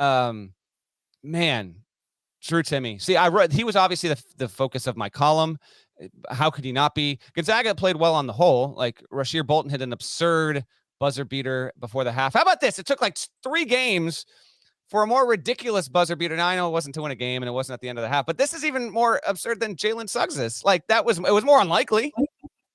Man, Drew Timme. See, he was obviously the focus of my column. How could he not be? Gonzaga played well on the whole. Like Rasheer Bolton hit an absurd buzzer beater before the half. How about this? It took like 3 games for a more ridiculous buzzer beater. Now I know it wasn't to win a game and it wasn't at the end of the half, but this is even more absurd than Jalen Suggs's. Like it was more unlikely.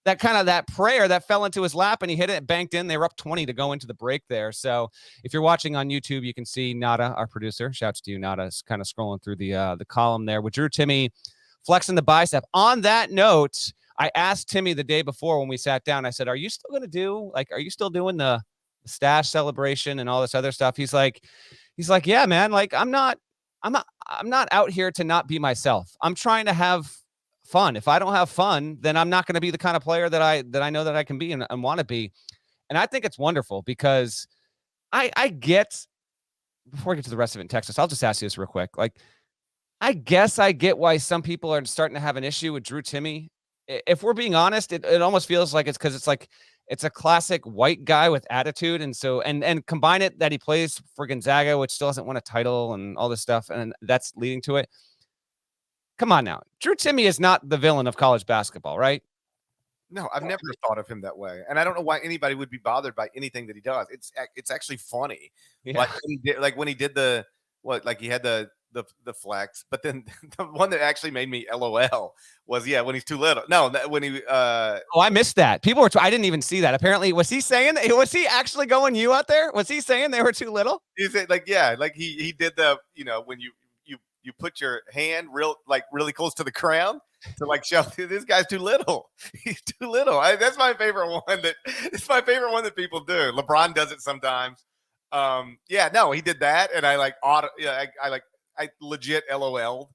That prayer that fell into his lap and he hit it, banked in. They were up 20 to go into the break there. So if you're watching on YouTube, you can see Nada, our producer. Shouts to you, Nada, is kind of scrolling through the column there with Drew Timme flexing the bicep. On that note, I asked Timme the day before when we sat down, I said, are you still doing the stash celebration and all this other stuff? He's like, yeah, man, like I'm not out here to not be myself. I'm trying to have fun. If I don't have fun, then I'm not going to be the kind of player that I know that I can be and want to be. And I think it's wonderful because I get, before I get to the rest of it in Texas, I'll just ask you this real quick. Like, I guess I get why some people are starting to have an issue with Drew Timme. If we're being honest, it almost feels like it's because it's a classic white guy with attitude. And so, and combine it that he plays for Gonzaga, which still hasn't won a title and all this stuff. And that's leading to it. Come on now. Drew Timme is not the villain of college basketball, right? No, I've never thought of him that way. And I don't know why anybody would be bothered by anything that he does. It's actually funny. Yeah. Like when he did he had the flex, but then the one that actually made me LOL was when he's too little. No, when he I missed that. People were I didn't even see that. Apparently, was he actually going you out there? Was he saying they were too little? He said he did the, when you put your hand really close to the crown to show this guy's too little. He's too little. That's my favorite one. It's my favorite one that people do. LeBron does it sometimes. He did that, and I legit LOL'd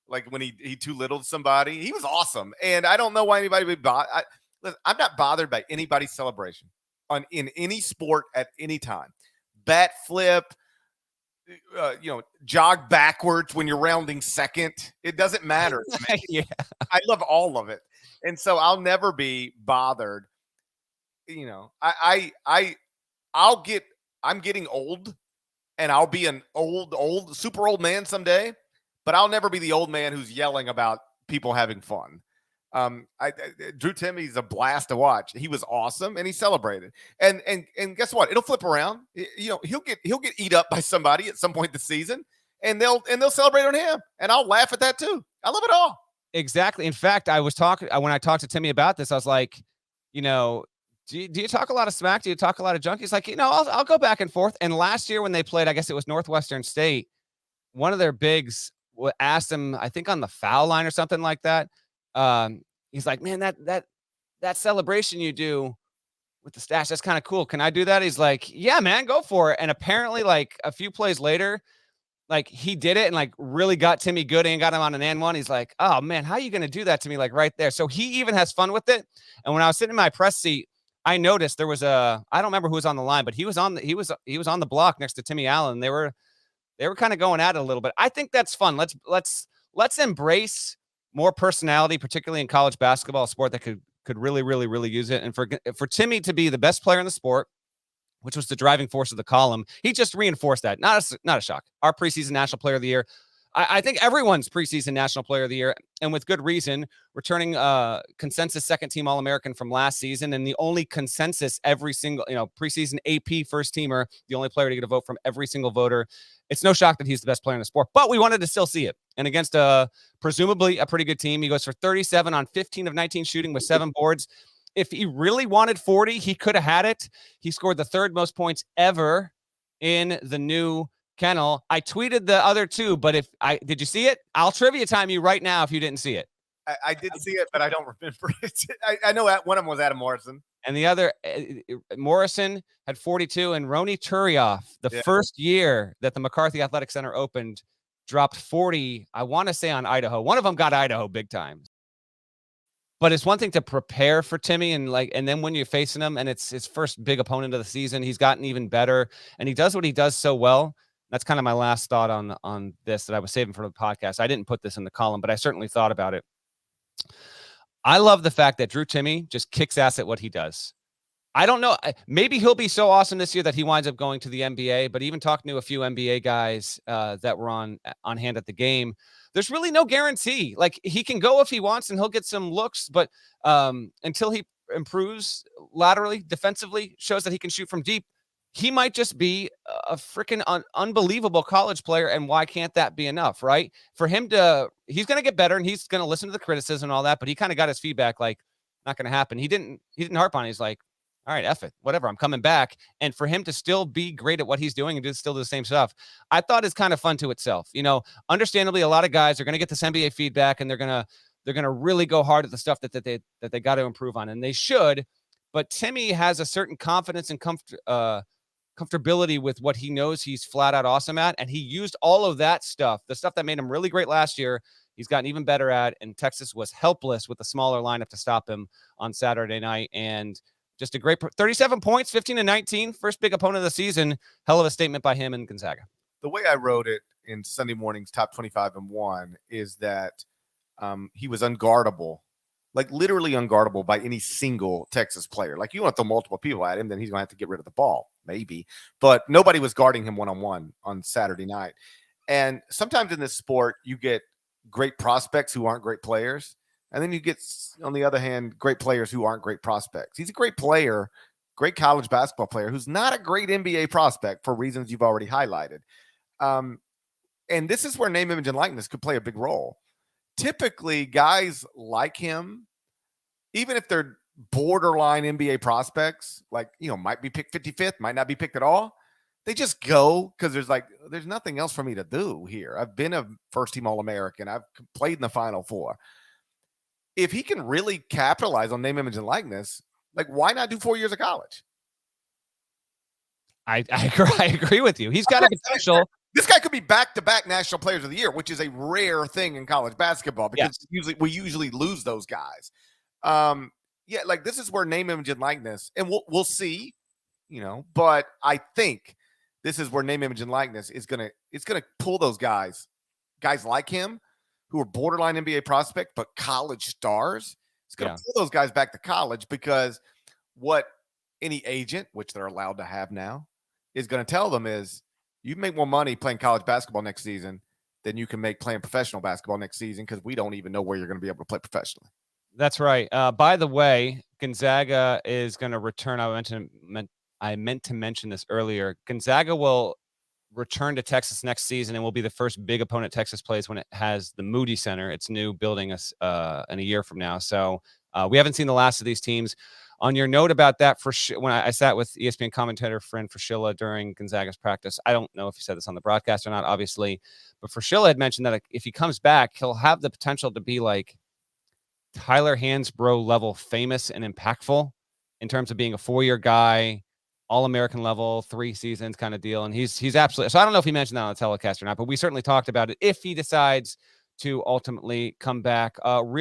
when he too little somebody. He was awesome, and I don't know why anybody would I'm not bothered by anybody's celebration in any sport at any time. Bat flip. Jog backwards when you're rounding second. It doesn't matter to me. Yeah. I love all of it. And so I'll never be bothered. I'm getting old and I'll be an super old man someday, but I'll never be the old man who's yelling about people having fun. Drew Timme is a blast to watch. He was awesome and he celebrated. And guess what? It'll flip around. He'll get eat up by somebody at some point this season, and they'll celebrate on him. And I'll laugh at that too. I love it all. Exactly. In fact, when I talked to Timme about this, I was like, do you talk a lot of smack? Do you talk a lot of junk? He's like, I'll go back and forth. And last year when they played, I guess it was Northwestern State, one of their bigs asked him, I think on the foul line or something like that. He's like, man, that celebration you do with the stash, that's kind of cool. Can I do that? He's like, yeah, man, go for it. And apparently a few plays later, he did it and really got Timme good and got him on an and one. He's like, oh man, how are you going to do that to me? Right there. So he even has fun with it. And when I was sitting in my press seat, I noticed there was I don't remember who was on the line, but he was on the block next to Timmy Allen. They were kind of going at it a little bit. I think that's fun. Let's embrace more personality, particularly in college basketball, a sport that could really, really, really use it. And for Timme to be the best player in the sport, which was the driving force of the column, he just reinforced that. Not a shock. Our preseason national player of the year. I think everyone's preseason national player of the year, and with good reason, returning consensus second team All-American from last season, and the only consensus every single, preseason AP first teamer, the only player to get a vote from every single voter. It's no shock that he's the best player in the sport, but we wanted to still see it. And against presumably a pretty good team, he goes for 37 on 15 of 19 shooting with 7 boards. If he really wanted 40, he could have had it. He scored the 3rd most points ever in the new kennel. I tweeted the other 2, but did you see it? I'll trivia time you right now if you didn't see it. I did see it, but I don't remember it. I know one of them was Adam Morrison. And the other, Morrison had 42, and Roni Turioff, first year that the McCarthy Athletic Center opened, dropped 40, I want to say on Idaho. One of them got Idaho big time. But it's one thing to prepare for Timme and then when you're facing him and it's his first big opponent of the season, he's gotten even better and he does what he does so well. That's kind of my last thought on this that I was saving for the podcast. I didn't put this in the column, but I certainly thought about it. I love the fact that Drew Timme just kicks ass at what he does. I don't know. Maybe he'll be so awesome this year that he winds up going to the NBA. But even talking to a few NBA guys that were on hand at the game, there's really no guarantee. Like, he can go if he wants and he'll get some looks, but until he improves laterally, defensively, shows that he can shoot from deep, he might just be a freaking unbelievable college player. And why can't that be enough, right? For him to, he's going to get better and he's going to listen to the criticism and all that. But he kind of got his feedback, like, not going to happen. He didn't harp on it. He's like, all right, F it, whatever, I'm coming back. And for him to still be great at what he's doing and still do the same stuff, I thought is kind of fun to itself. You know, understandably, a lot of guys are going to get this NBA feedback and they're going to really go hard at the stuff that they got to improve on, and they should. But Timme has a certain confidence and comfortability with what he knows he's flat out awesome at, and he used all of that stuff, the stuff that made him really great last year. He's gotten even better at, and Texas was helpless with a smaller lineup to stop him on Saturday night. And just a great 37 points, 15 and 19, first big opponent of the season. Hell of a statement by him and Gonzaga. The way I wrote it in Sunday morning's top 25 and 1 is that he was unguardable, like literally unguardable by any single Texas player. Like, you want to throw multiple people at him, then he's going to have to get rid of the ball, maybe. But nobody was guarding him one-on-one on Saturday night. And sometimes in this sport, you get great prospects who aren't great players. And then you get, on the other hand, great players who aren't great prospects. He's a great player, great college basketball player who's not a great NBA prospect for reasons you've already highlighted. And this is where name, image, and likeness could play a big role. Typically, guys like him, even if they're borderline NBA prospects, like, you know, might be picked 55th, might not be picked at all, they just go because there's nothing else for me to do here. I've been a first-team All-American. I've played in the Final Four. If he can really capitalize on name, image, and likeness, like, why not do 4 years of college? I agree with you. He's got a potential. This guy could be back-to-back National Players of the Year, which is a rare thing in college basketball because we usually lose those guys. Yeah, like, this is where name, image, and likeness, and we'll see, you know. But I think this is where name, image, and likeness is gonna pull those guys like him, who are borderline NBA prospect, but college stars. It's going to pull those guys back to college, because what any agent, which they're allowed to have now, is going to tell them is, you make more money playing college basketball next season than you can make playing professional basketball next season, because we don't even know where you're going to be able to play professionally. That's right. By the way, Gonzaga is going to return. I meant to mention this earlier. Gonzaga will return to Texas next season and will be the first big opponent Texas plays when it has the Moody Center, its new building, in a year from now. So we haven't seen the last of these teams. On your note about that, when I sat with ESPN commentator friend Fraschilla during Gonzaga's practice, I don't know if he said this on the broadcast or not, obviously, but Fraschilla had mentioned that if he comes back, he'll have the potential to be like Tyler Hansbrough level famous and impactful in terms of being a 4-year guy, All-American level, 3 seasons kind of deal. And he's absolutely, so I don't know if he mentioned that on the telecast or not, but we certainly talked about it if he decides to ultimately come back.